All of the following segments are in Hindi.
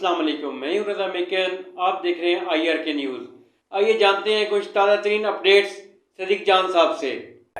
अस्सलाम वालेकुम, मैं हूं रज़ा मेकन। आप देख रहे हैं IRK न्यूज़। आइए जानते हैं कुछ ताज़ा तरीन अपडेट्स सदीक जान साहब से।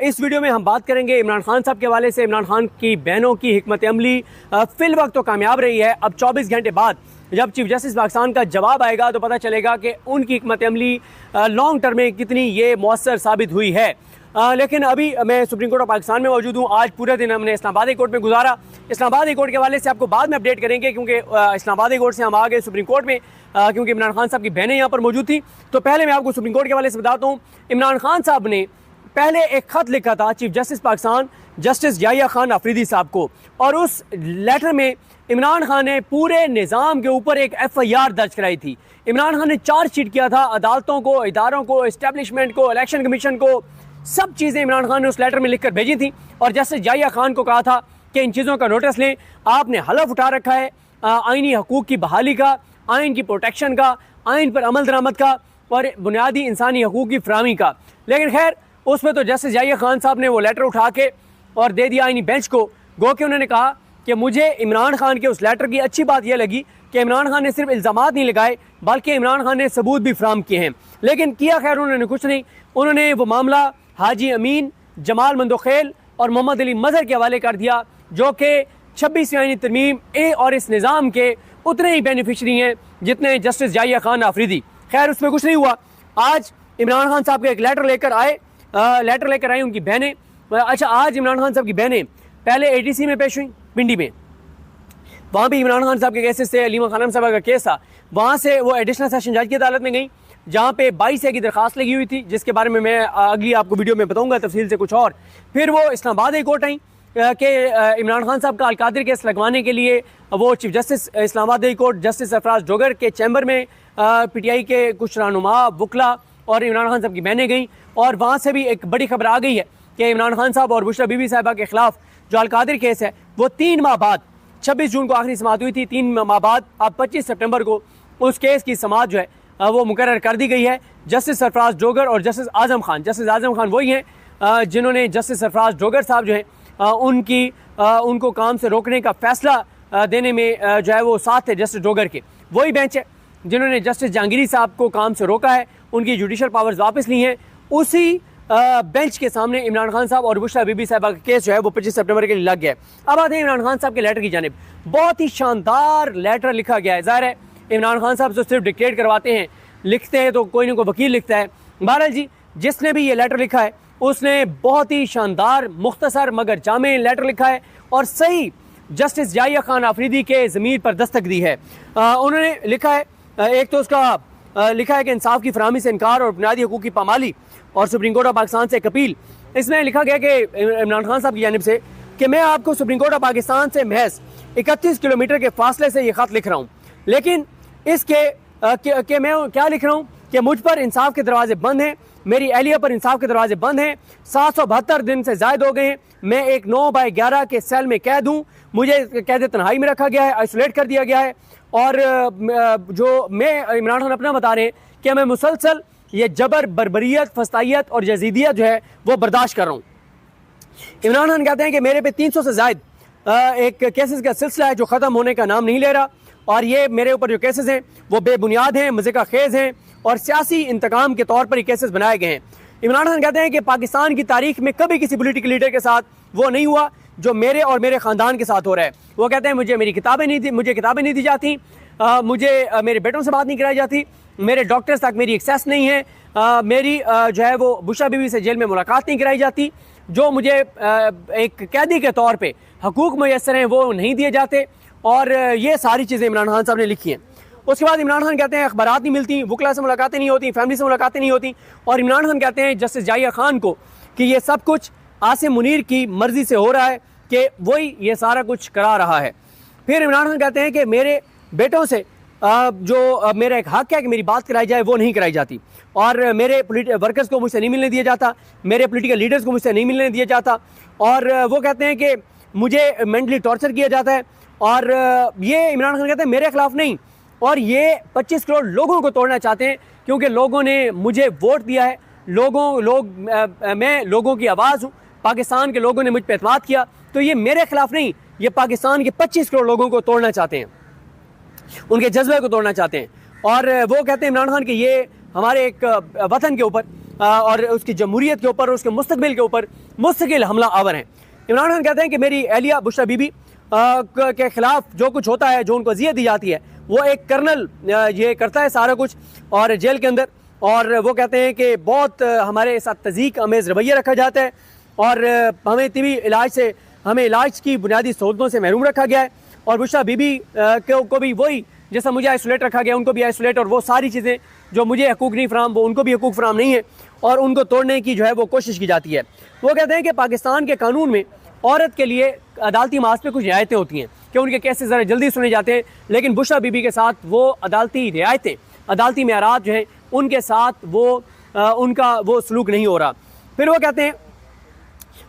इस वीडियो में हम बात करेंगे इमरान खान साहब के हवाले से। इमरान खान की बहनों की हिकमत अमली फिल वक्त तो कामयाब रही है। अब 24 घंटे बाद जब चीफ जस्टिस पाकिस्तान का जवाब आएगा तो पता चलेगा कि उनकी हिकमत अमली लॉन्ग टर्म में कितनी ये मौसर साबित हुई है। लेकिन अभी मैं सुप्रीम कोर्ट ऑफ पाकिस्तान में मौजूद हूँ। आज पूरे दिन हमने इस्लामाबाद हाई कोर्ट में गुजारा। इस्लामाबाद हाई कोर्ट के हवाले से आपको बाद में अपडेट करेंगे, क्योंकि इस्लामाबाद हाई कोर्ट से हम आ गए सुप्रीम कोर्ट में, क्योंकि इमरान खान साहब की बहनें यहाँ पर मौजूद थी। तो पहले मैं आपको सुप्रीम कोर्ट के हवाले से बताता हूँ। इमरान खान साहब ने पहले एक खत लिखा था chief justice Pakistan justice Yahya Khan Afridi साहब को, और उस लेटर में इमरान खान ने पूरे निज़ाम के ऊपर एक FIR दर्ज कराई थी। इमरान खान ने चार्जशीट किया था अदालतों को, इदारों को, इस्टेब्लिशमेंट को, इलेक्शन कमीशन को, सब चीज़ें इमरान खान ने उस लेटर में लिखकर भेजी थी। और जस्टिस याहिया खान को कहा था कि इन चीज़ों का नोटिस लें। आपने हलफ उठा रखा है आइनी हकूक़ की बहाली का, आइन की प्रोटेक्शन का, आइन पर अमल दरामद का और बुनियादी इंसानी हकूक़ की फराहमी का। लेकिन खैर उस पर तो जस्टिस याहिया खान साहब ने वो लेटर उठा के और दे दिया आइनी बेंच को। गो कि उन्होंने कहा कि मुझे इमरान खान के उस लेटर की अच्छी बात यह लगी कि इमरान खान ने सिर्फ इल्ज़ामात नहीं लगाए बल्कि इमरान खान ने सबूत भी फराहम किए हैं। लेकिन किया खैर उन्होंने कुछ नहीं। उन्होंने वो मामला हाजी अमीन, जमाल मंदोखेल और मोहम्मद अली मजहर के हवाले कर दिया, जो कि 26वीं आइनी तरमीम ए और इस निज़ाम के उतने ही बेनिफिशरी हैं जितने जस्टिस याहिया खान आफरीदी। खैर उसमें कुछ नहीं हुआ। आज इमरान खान साहब का एक लेटर लेकर आई उनकी बहनें। अच्छा, आज इमरान खान साहब की बहनें पहले ATC में पेश हुई पिंडी में। वहाँ भी इमरान खान साहब के केसेस से अलीमा खानम साहब का केस था। वहाँ से वो एडिशनल सेशन जज की अदालत में गई, जहाँ पे 22A की दरखास्त लगी हुई थी, जिसके बारे में मैं अगली आपको वीडियो में बताऊंगा तफसील से कुछ और। फिर वो इस्लामाबाद हाई कोर्ट आई कि इमरान खान साहब का अलकादिर केस लगवाने के लिए वो chief justice Islamabad high court justice Sarfaraz Dogar के चैम्बर में PTI के कुछ रहनुमा, वकला और इमरान खान साहब की बहनें गई। और वहाँ से भी एक बड़ी खबर आ गई है कि इमरान खान साहब और बुशरा बीबी साहिबा के खिलाफ जो अलकादिर केस है वो 3 माह बाद, 26 जून को आखिरी समाअत हुई थी, 3 माह बाद अब 25 सितंबर को उस केस की समाअत जो है वो मुकर्रर कर दी गई है। जस्टिस सरफराज डोगर और जस्टिस आजम खान वही हैं जिन्होंने जस्टिस सरफराज डोगर साहब जो है उनको काम से रोकने का फैसला देने में जो है वो साथ थे जस्टिस डोगर के। वही बेंच है जिन्होंने जस्टिस जहांगीरी साहब को काम से रोका है, उनकी जुडिशल पावर्स वापस ली हैं। उसी बेंच के सामने इमरान खान साहब और बुशरा बीबी साहिबा का केस जो है वो 25 सितंबर के लिए लग गया है। अब आते हैं इमरान खान साहब के लेटर की जानिब। बहुत ही शानदार लेटर लिखा गया है। ज़ाहिर है इमरान खान साहब जो सिर्फ डिक्टेट करवाते हैं, लिखते हैं तो कोई ना कोई वकील लिखता है। बहरहाल जी, जिसने भी ये लेटर लिखा है उसने बहुत ही शानदार, मुख्तसर मगर जामे लेटर लिखा है और सही जस्टिस याहिया खान आफरीदी के ज़मीर पर दस्तक दी है। उन्होंने लिखा है, एक तो उसका लिखा है कि इंसाफ की फराहमी से इनकार और बुनियादी हकूक़ की पामाली और सुप्रीम कोर्ट ऑफ पाकिस्तान से एक अपील। इसमें लिखा गया कि इमरान खान साहब की जानिब से कि मैं आपको सुप्रीम कोर्ट ऑफ पाकिस्तान से महज 31 किलोमीटर के फासले से ये ख़त लिख रहा हूँ, लेकिन इसके मैं क्या लिख रहा हूँ कि मुझ पर इंसाफ के दरवाजे बंद हैं, मेरी एहलिया पर इंसाफ के दरवाजे बंद हैं। 772 दिन से ज़ायद हो गए हैं। मैं एक 9/11 के सेल में कैद हूँ। मुझे कैद तन्हाई में रखा गया है, आइसोलेट कर दिया गया है। और जो मैं इमरान खान अपना बता रहे हैं कि मैं मुसलसल ये जबर, बर्बरियत, फस्तायत और यजीदियत जो है वो बर्दाश्त कर रहा हूँ। इमरान खान कहते हैं कि मेरे पे 300 से ज़ायद एक केसेस का सिलसिला है जो ख़त्म होने का नाम नहीं ले रहा, और ये मेरे ऊपर जो केसेस हैं वो बेबुनियाद हैं, मज़े का खेज़ हैं और सियासी इंतकाम के तौर पर ये केसेस बनाए गए हैं। इमरान खान कहते हैं कि पाकिस्तान की तारीख में कभी किसी पॉलिटिकल लीडर के साथ वो नहीं हुआ जो मेरे और मेरे ख़ानदान के साथ हो रहा है। वो कहते हैं मुझे किताबें नहीं दी जाती, मुझे मेरे बेटों से बात नहीं कराई जाती, मेरे डॉक्टर्स तक मेरी एक्सेस नहीं है, मेरी जो है वो बुशरा बीबी से जेल में मुलाकात नहीं कराई जाती, जो मुझे एक कैदी के तौर पे हकूक़ मुयस्सर हैं वो नहीं दिए जाते। और ये सारी चीज़ें इमरान खान साहब ने लिखी हैं। उसके बाद इमरान खान कहते हैं अखबारात नहीं मिलती, वकला से मुलाकातें नहीं होती, फैमिली से मुलाकातें नहीं होती। और इमरान खान कहते हैं जस्टिस याहिया खान को कि ये सब कुछ आसिम मुनीर की मर्ज़ी से हो रहा है, कि वही ये सारा कुछ करा रहा है। फिर इमरान खान कहते हैं कि मेरे बेटों से जो मेरा एक हक है कि मेरी बात कराई जाए वो नहीं कराई जाती, और मेरे वर्कर्स को मुझसे नहीं मिलने दिया जाता, मेरे पॉलिटिकल लीडर्स को मुझसे नहीं मिलने दिया जाता। और वो कहते हैं कि मुझे मेंटली टॉर्चर किया जाता है। और ये इमरान खान कहते हैं मेरे खिलाफ नहीं, और ये 25 करोड़ लोगों को तोड़ना चाहते हैं, क्योंकि लोगों ने मुझे वोट दिया है, मैं लोगों की आवाज़ हूँ, पाकिस्तान के लोगों ने मुझ पर एतमाद किया, तो ये मेरे खिलाफ नहीं, ये पाकिस्तान के 25 करोड़ लोगों को तोड़ना चाहते हैं। उनके जज्बे को तोड़ना चाहते हैं। और वो कहते हैं इमरान खान कि ये हमारे एक वतन के ऊपर और उसकी जमहूरियत के ऊपर, उसके मुस्तकबिल के ऊपर मुस्तकिल हमला आवर हैं। इमरान खान कहते हैं कि मेरी एहलिया बुशरा बीबी के खिलाफ जो कुछ होता है, जो उनको अजियत दी जाती है, वो एक कर्नल ये करता है सारा कुछ और जेल के अंदर। और वो कहते हैं कि बहुत हमारे साथ तज़ीक अमेज़ रवैया रखा जाता है और हमें तिबी इलाज से, हमें इलाज की बुनियादी सहूलतों से महरूम रखा गया है। और बुशरा बीबी को भी वही जैसा मुझे आइसोलेट रखा गया, उनको भी आइसोलेट, और वो सारी चीज़ें जो मुझे हकूक़ नहीं फराम, वो उनको भी हकूक़ फराम नहीं है और उनको तोड़ने की जो है वो कोशिश की जाती है। वो कहते हैं कि पाकिस्तान के कानून में औरत के लिए अदालती मास पे कुछ रियायतें होती हैं कि उनके केसेस ज़रा जल्दी सुने जाते हैं, लेकिन बुशरा बीबी के साथ वो अदालती रियायतें, अदालती मेयारात जो हैं उनके साथ वो उनका वो सलूक नहीं हो रहा। फिर वो कहते हैं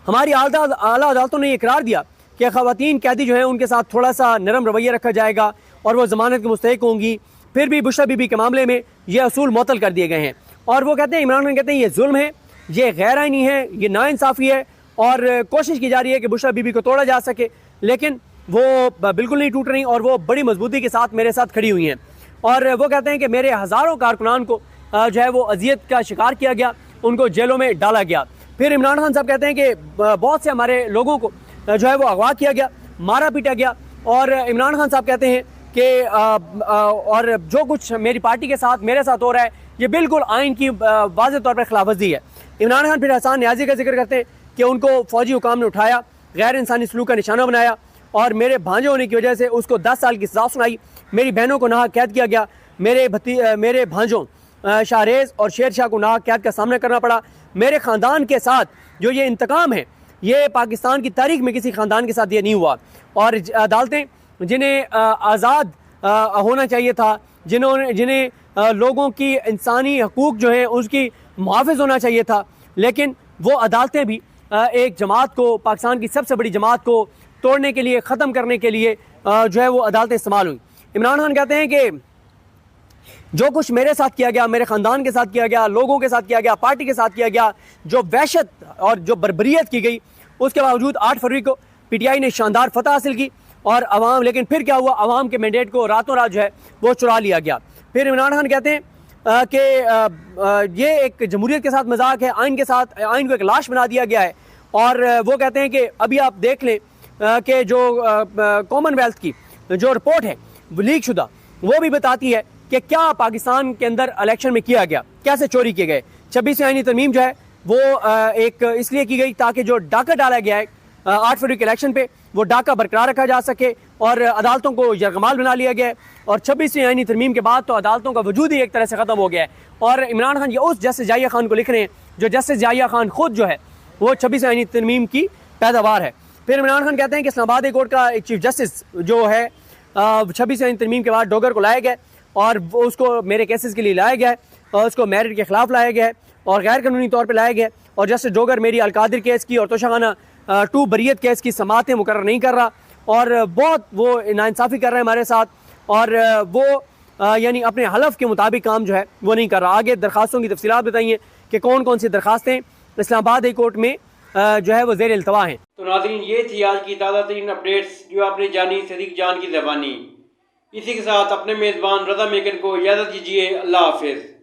हमारी आला अदालतों ने इकरार दिया कि ख़वातीन कैदी जो हैं उनके साथ थोड़ा सा नरम रवैया रखा जाएगा और वो ज़मानत के मुस्तहिक होंगी। फिर भी बुशरा बीबी के मामले में ये असूल मुअत्तल कर दिए गए हैं। और वो कहते हैं, इमरान खान कहते हैं ये जुल्म है, ये गैर आइनी है, ये नाइंसाफ़ी है और कोशिश की जा रही है कि बुशरा बीबी को तोड़ा जा सके, लेकिन वो बिल्कुल नहीं टूट रही और वो बड़ी मजबूती के साथ मेरे साथ खड़ी हुई हैं। और वो कहते हैं कि मेरे हज़ारों कारकुनान को जो है वो अजियत का शिकार किया गया, उनको जेलों में डाला गया। फिर इमरान खान साहब कहते हैं कि बहुत से हमारे लोगों को जो है वो अगवा किया गया, मारा पीटा गया। और इमरान खान साहब कहते हैं कि और जो कुछ मेरी पार्टी के साथ मेरे साथ हो रहा है ये बिल्कुल आइन की वाज़ेह तौर पर खिलाफवर्जी है। इमरान खान फिर हसन न्याजी का जिक्र करते हैं कि उनको फ़ौजी हुकाम ने उठाया, गैर इंसानी सलूक का निशाना बनाया और मेरे भांजे होने की वजह से उसको 10 साल की सज़ा सुनाई। मेरी बहनों को नाहक कैद किया गया, मेरे भांजों शाहरेज़ और शेर शाह को नाहक कैद का सामना करना पड़ा। मेरे ख़ानदान के साथ जो ये इंतकाम है, ये पाकिस्तान की तारीख में किसी ख़ानदान के साथ ये नहीं हुआ। और अदालतें जिन्हें आज़ाद होना चाहिए था, जिन्हें लोगों की इंसानी हकूक़ जो है उसकी मुहाफ़िज़ होना चाहिए था, लेकिन वो अदालतें भी एक जमात को, पाकिस्तान की सबसे बड़ी जमात को तोड़ने के लिए, ख़त्म करने के लिए जो है वो अदालतें इस्तेमाल हुई। इमरान खान कहते हैं कि जो कुछ मेरे साथ किया गया, मेरे ख़ानदान के साथ किया गया, लोगों के साथ किया गया, पार्टी के साथ किया गया, जो वहशत और जो बर्बरियत की गई, उसके बावजूद 8 फरवरी को PTI ने शानदार फतह हासिल की और अवाम, लेकिन फिर क्या हुआ, अवाम के मैंडेट को रातों रात जो है वो चुरा लिया गया। फिर इमरान खान कहते हैं कि ये एक जमहूरियत के साथ मजाक है, आइन के साथ, आइन को एक लाश बना दिया गया है। और वो कहते हैं कि अभी आप देख लें कि जो कॉमनवेल्थ की जो रिपोर्ट है लीक शुदा, वो भी बताती है कि क्या पाकिस्तान के अंदर इलेक्शन में किया गया, कैसे चोरी किए गए। 26वीं आईनी तरमीम जो है वो एक इसलिए की गई ताकि जो डाका डाला गया है 8 फरवरी के इलेक्शन पे, वो डाका बरकरार रखा जा सके और अदालतों को यरगमाल बना लिया गया है। और 26वीं आईनी तरमीम के बाद तो अदालतों का वजूद ही एक तरह से ख़त्म हो गया है। और इमरान खान ये उस जस्टिस जाहिया खान को लिख रहे हैं जो जस्टिस जाहिया खान खुद जो है वो 26वीं आईनी तरमीम की पैदावार है। फिर इमरान खान कहते हैं कि इस्लामाबाद हाई कोर्ट का एक चीफ जस्टिस जो है 26वीं आईनी तरमीम के बाद डोगर को लाया गया और उसको मेरे केसेस के लिए लाया गया है और उसको मेरिट के खिलाफ लाया गया है और गैर कानूनी तौर पर लाया गया। और जस्टिस डोगर मेरी अलकादिर केस की और तोशाखाना 2 बरियत केस की समातें मुकर्रर नहीं कर रहा और बहुत वो नाइंसाफ़ी कर रहे हैं हमारे साथ और वो यानी अपने हलफ के मुताबिक काम जो है वो नहीं कर रहा। आगे दरखास्तों की तफसीलात बताइए कि कौन कौन सी दरखास्तें इस्लामाबाद हाई कोर्ट में जो है वो ज़ेर इल्तवा हैं। तो नाज़रीन, ये थी आज की ताज़ा तरीन अपडेट्स जो आपने जानी सदीक जान की ज़बानी। इसी के साथ अपने मेज़बान रज़ा मेकन को इजाज़त दीजिए। अल्लाह हाफ़िज़।